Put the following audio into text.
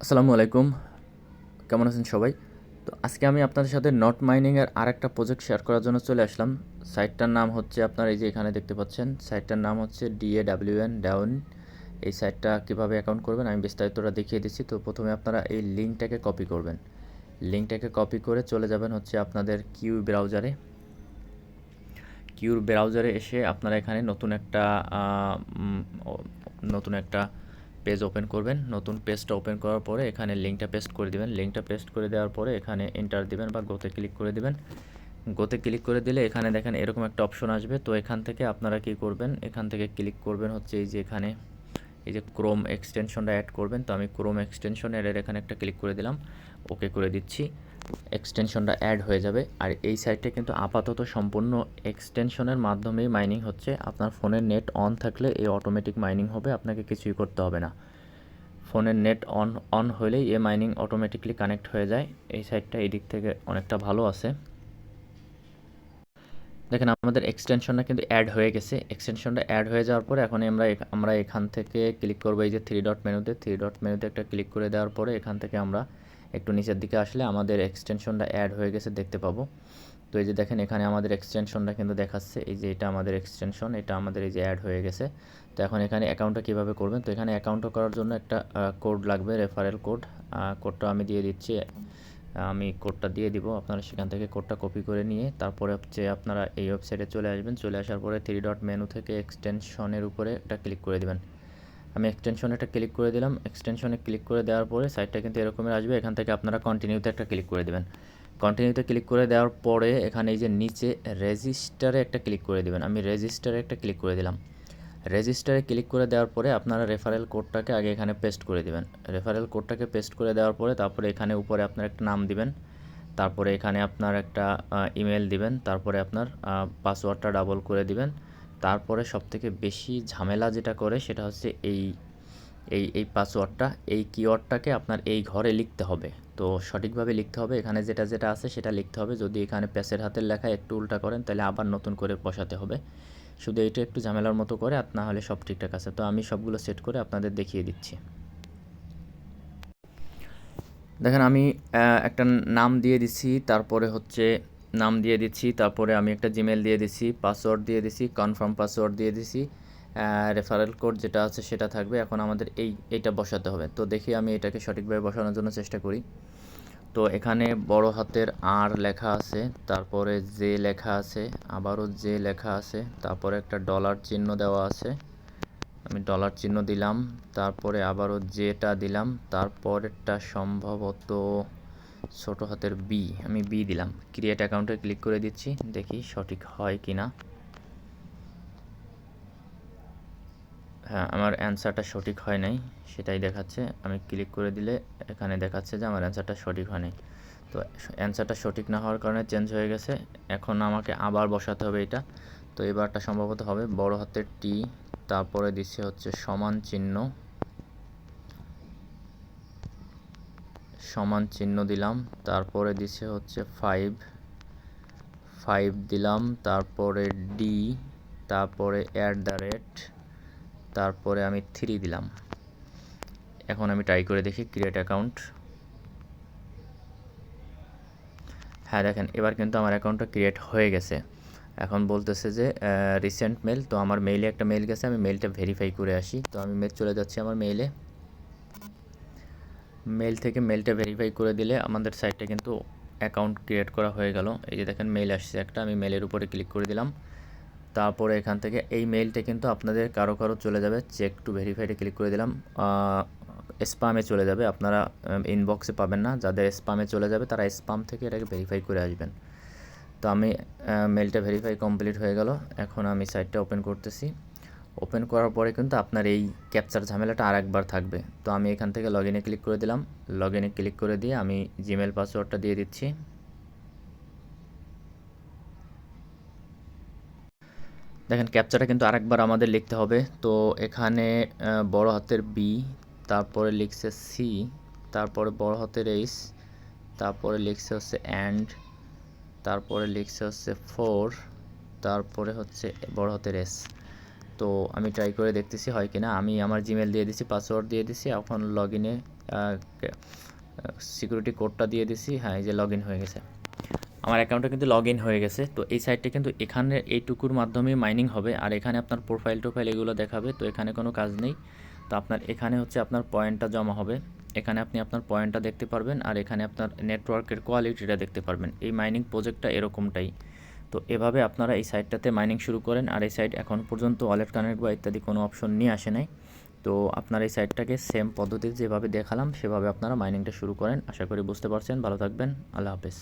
আসসালামু আলাইকুম। কেমন আছেন সবাই? তো আজকে আমি আপনাদের সাথে নট মাইনিং এর আরেকটা প্রজেক্ট শেয়ার করার জন্য চলে আসলাম। সাইটটার নাম হচ্ছে আপনারা এই যে এখানে দেখতে পাচ্ছেন। সাইটটার নাম হচ্ছে DAWN ডাউন। এই সাইটটা কিভাবে অ্যাকাউন্ট করবেন আমি বিস্তারিতটা দেখিয়ে দিচ্ছি। তো প্রথমে আপনারা এই লিঙ্কটাকে কপি করবেন। লিঙ্কটাকে কপি করে চলে যাবেন হচ্ছে আপনাদের কিউ ব্রাউজারে। কিউর ব্রাউজারে এসে আপনারা এখানে নতুন একটা পেজ ওপেন করবেন। নতুন পেজটা ওপেন করার পরে এখানে লিঙ্কটা পেস্ট করে দিবেন। লিঙ্কটা পেস্ট করে দেওয়ার পরে এখানে এন্টার দিবেন বা গোতে ক্লিক করে দিবেন। গোতে ক্লিক করে দিলে এখানে দেখেন এরকম একটা অপশন আসবে। তো এখান থেকে আপনারা কি করবেন, এখান থেকে ক্লিক করবেন হচ্ছে এই যে এখানে এই যে ক্রোম এক্সটেনশনটা অ্যাড করবেন। তো আমি ক্রোম এক্সটেনশন এর এখানে একটা ক্লিক করে দিলাম, ওকে করে দিচ্ছি। এক্সটেনশনটা অ্যাড হয়ে যাবে। আর এই সাইটটা কিন্তু আপাতত সম্পূর্ণ এক্সটেনশনের মাধ্যমেই মাইনিং হচ্ছে। আপনার ফোনের নেট অন থাকলে এই অটোমেটিক মাইনিং হবে, আপনাকে কিছুই করতে হবে না। ফোনের নেট অন হলেই এ মাইনিং অটোমেটিকলি কানেক্ট হয়ে যায়। এই সাইটটা এই দিক থেকে অনেকটা ভালো আছে। দেখেন আমাদের এক্সটেনশনটা কিন্তু অ্যাড হয়ে গেছে। এক্সটেনশনটা অ্যাড হয়ে যাওয়ার পরে এখন আমরা এখান থেকে ক্লিক করবো এই যে থ্রি ডট মেনুতে একটা ক্লিক করে দেওয়ার পরে এখান থেকে আমরা একটু নিচের দিকে আসলে আমাদের এক্সটেনশনটা অ্যাড হয়ে গেছে দেখতে পাবো। তো এই যে দেখেন এখানে আমাদের এক্সটেনশনটা কিন্তু দেখাচ্ছে, এই যে এটা আমাদের এক্সটেনশন, এটা আমাদের এই যে অ্যাড হয়ে গেছে। তো এখন এখানে অ্যাকাউন্টটা কীভাবে করবেন, তো এখানে অ্যাকাউন্টটা করার জন্য একটা কোড লাগবে, রেফারেল কোড। কোডটা আমি দিয়ে দিচ্ছি। আমি কোডটা দিয়ে দিব, আপনারা সেখান থেকে কোডটা কপি করে নিয়ে তারপরে হচ্ছে আপনারা এই ওয়েবসাইটে চলে আসবেন। চলে আসার পরে থ্রি ডট মেনু থেকে এক্সটেনশনের উপরে এটা ক্লিক করে দেবেন। আমি এক্সটেনশনে একটা ক্লিক করে দিলাম। এক্সটেনশনে ক্লিক করে দেওয়ার পরে সাইটটা কিন্তু এরকমের আসবে। এখান থেকে আপনারা কন্টিনিউতে একটা ক্লিক করে দেবেন। কন্টিনিউতে ক্লিক করে দেওয়ার পরে এখানে এই যে নিচে রেজিস্টারে একটা ক্লিক করে দেবেন। আমি রেজিস্টারে একটা ক্লিক করে দিলাম। রেজিস্টারে ক্লিক করে দেওয়ার পরে আপনারা রেফারেল কোডটাকে আগে এখানে পেস্ট করে দিবেন। রেফারেল কোডটাকে পেস্ট করে দেওয়ার পরে তারপরে এখানে উপরে আপনার একটা নাম দিবেন। তারপরে এখানে আপনার একটা ইমেল দিবেন। তারপরে আপনার পাসওয়ার্ডটা ডাবল করে দিবেন। তারপরে সবথেকে বেশি ঝামেলা যেটা করে সেটা হচ্ছে এই পাসওয়ার্ডটা, এই কিওয়ার্ডটাকে আপনার এই ঘরে লিখতে হবে। তো সঠিকভাবে লিখতে হবে, এখানে যেটা যেটা আছে সেটা লিখতে হবে। যদি এখানে প্যাসের হাতের লেখা একটু উল্টা করেন তাহলে আবার নতুন করে বসাতে হবে। শুধু এটা একটু ঝামেলার মতো করে, আর না হলে সব ঠিকঠাক আছে। তো আমি সবগুলো সেট করে আপনাদের দেখিয়ে দিচ্ছি। দেখেন আমি একটা নাম দিয়ে দিচ্ছি, তারপরে হচ্ছে নাম দিয়ে দিচ্ছি, তারপরে আমি একটা জিমেল দিয়ে দিচ্ছি, পাসওয়ার্ড দিয়ে দিচ্ছি, কনফার্ম পাসওয়ার্ড দিয়ে দিচ্ছি, রেফারেল কোড যেটা আছে সেটা থাকবে। এখন আমাদের এইটা বসাতে হবে। তো দেখি আমি এটাকে সঠিকভাবে বসানোর জন্য চেষ্টা করি। তো এখানে বড় হাতের আর লেখা আছে, তারপরে জে লেখা আছে, আবারও জে লেখা আছে, তারপরে একটা ডলার চিহ্ন দেওয়া আছে, আমি ডলার চিহ্ন দিলাম, তারপরে আবারও জেটা দিলাম, তারপরেরটা সম্ভবত ছোট হাতের বি, আমি বি দিলাম। ক্রিয়েট অ্যাকাউন্টে ক্লিক করে দিচ্ছি, দেখি সঠিক হয় কি না। হ্যাঁ, আমার অ্যান্সারটা সঠিক হয় নাই, সেটাই দেখাচ্ছে। আমি ক্লিক করে দিলে এখানে দেখাচ্ছে যে আমার অ্যান্সারটা সঠিক হয় নাই। তো অ্যান্সারটা সঠিক না হওয়ার কারণে চেঞ্জ হয়ে গেছে। এখন আমাকে আবার বসাতে হবে এটা। তো এবারটা সম্ভবত হবে বড় হাতের টি, তারপরে দিচ্ছে হচ্ছে সমান চিহ্ন দিলাম, তারপরে দিচ্ছে হচ্ছে 5 দিলাম, তারপরে ডি, তারপরে @ তারপরে আমি 3 দিলাম। এখন আমি ট্রাই করে দেখি ক্রিয়েট অ্যাকাউন্ট। হ্যাঁ দেখেন এবার কিন্তু আমার অ্যাকাউন্টটা ক্রিয়েট হয়ে গেছে। এখন বলতেছে যে রিসেন্ট মেল, তো আমার মেইলে একটা মেল গেছে, আমি মেলটা ভেরিফাই করে আসি। তো আমি চলে যাচ্ছি আমার মেল থেকে মেলটা ভেরিফাই করে দিলে আমাদের সাইটটা কিন্তু অ্যাকাউন্ট ক্রিয়েট করা হয়ে গেল। এই যে দেখেন মেল আসছে একটা, আমি মেলের উপরে ক্লিক করে দিলাম। তারপরে এখান থেকে এই মেলটা কিন্তু আপনাদের কারো চলে যাবে, চেক টু ভেরিফাইডে ক্লিক করে দিলাম, স্পামে চলে যাবে, আপনারা ইনবক্সে পাবেন না। যাদের স্পামে চলে যাবে তারা স্পাম থেকে এটাকে ভেরিফাই করে আসবেন। তো আমি মেলটা ভেরিফাই কমপ্লিট হয়ে গেল। এখন আমি সাইটটা ওপেন করতেছি। ওপেন করার পরে কিন্তু আপনার এই ক্যাপচার ঝামেলাটা আরেকবার থাকবে। তো আমি এখান থেকে লগইনে ক্লিক করে দিলাম। লগইনে ক্লিক করে দিয়ে আমি জিমেল পাসওয়ার্ডটা দিয়ে দিচ্ছি। দেখেন ক্যাপচারটা কিন্তু আরেকবার আমাদের লিখতে হবে। তো এখানে বড় হাতের বি, তারপরে লিখছে সি, তারপরে বড় হাতের এইচ, তারপরে লিখছে হচ্ছে অ্যান্ড, তারপরে লিখছে হচ্ছে 4, তারপরে হচ্ছে বড় হাতের এস। তো তো আমি ট্রাই করে দেখতেছি হয় কিনা। আমি আমার জিমেল দিয়ে দিছি, পাসওয়ার্ড দিয়ে দিছি, এখন লগ ইনে সিকিউরিটি কোডটা দিয়ে দিছি। হ্যাঁ, এই যে লগ ইন হয়ে গেছে, আমার অ্যাকাউন্টে কিন্তু লগ ইন হয়ে গেছে। তো এই সাইটটা কিন্তু এখানে এইটুকুর মাধ্যমে মাইনিং হবে, আর এখানে আপনার প্রোফাইল টোফাইল এগুলো দেখাবে। তো এখানে কোনো কাজ নেই। তো আপনার এখানে হচ্ছে আপনার পয়েন্টটা জমা হবে, এখানে আপনি আপনার পয়েন্টটা দেখতে পারবেন, আর এখানে আপনার নেটওয়ার্কের কোয়ালিটিটা দেখতে পারবেন। এই মাইনিং প্রজেক্টটা এরকমটাই। তো এভাবে আপনারা এই সাইটটাতে মাইনিং শুরু করেন। আর এই সাইট এখন পর্যন্ত ওয়ালেট কানেক্ট বা ইত্যাদি কোনো অপশন নিয়ে আসে নাই। তো আপনারা এই সাইটটাকে সেম পদ্ধতিতে যেভাবে দেখালাম সেভাবে আপনারা মাইনিংটা শুরু করেন। আশা করি বুঝতে পারছেন। ভালো থাকবেন। আল্লাহ হাফেজ।